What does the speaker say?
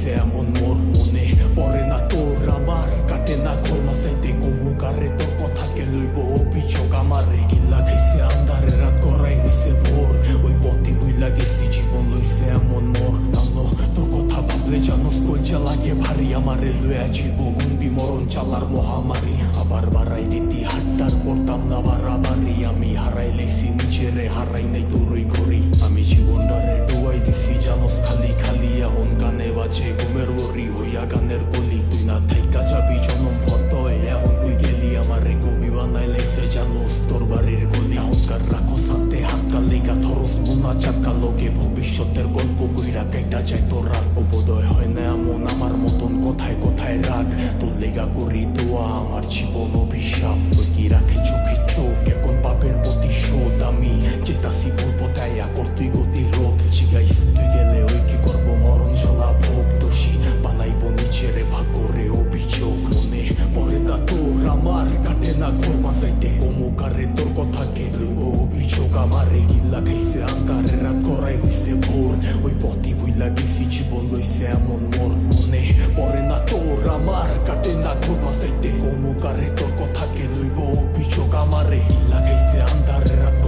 লইছে এমন মোর মনে পড়ে না তোর আমার কাটে না ঘরমা চাইতে কমু কারে তোর কথাকে লইব অভিযোগ আমারে কিল্লা খাইছে আন্ধারে রাত করাই হইছে ভোর ওই পথে হইলা গেছি জীবন লইছে এমন মোর জানো তোর কথা ভাবলে জানোস কলচা লাগে ভারী আমারে লইয়া জীবন বিমরণ চালার মহামারী আবার বাড়াই দিতি হাট্টার করতাম না বাড়াবাড়ি আমি হারাই লেছি নিজেরে হারাই নাই তোরই ঘড়ি আমি জীবনটারে ডুবাই দিছি জানোস খালি খালি এখন গানে বাজে ঘুমের বড়ি হইয়া গানের কলি তুই না থাইকা যাবি জনম ভর্ত এখন তুই গেলি আমারে কবি বানাই লাইছে জানোস তোর বাড়ির গলি এখনকার রাখো সাথে হাতকা লেগা ধরস মোনা চাকা লগে ভবিষ্যতের গল্প কইরা কেটা যায় তোর রাগ বোধয় হয় না এমন আমার মতন কোথায় কোথায় রাগ তোর লেগা করি দোয়া আমার জীবন অভিশাপ ওই কি রাখে চোখে চোখ এখন বাপের প্রতিশোধ আমি চেতাসি বলবো তাইয়া করতুই গতি রোধ জিগাইস তুই গেলে ওই কি করবো মরণ জ্বলা ভোগ দোষী বানাইবো নিজেরে ভাগরে অভিযোগ মনে পড়ে না তোর আমার কাটে না ঘর মাসাইতে কমুকারে তোর কথাকে লইব অভিযোগ আমারে গিল্লা খাইছে আন্ধারে রাত করাই হইছে ভোর ওই পথে হইলা গেছি জীবন লইছে এমন মোর মনে পড়ে না তোর আমার কাটে না ঘর মাসাইতে কমুকারে তোর কথাকে লইব অভিযোগ আমারে গিল্লা খাইছে আন্ধারে রাত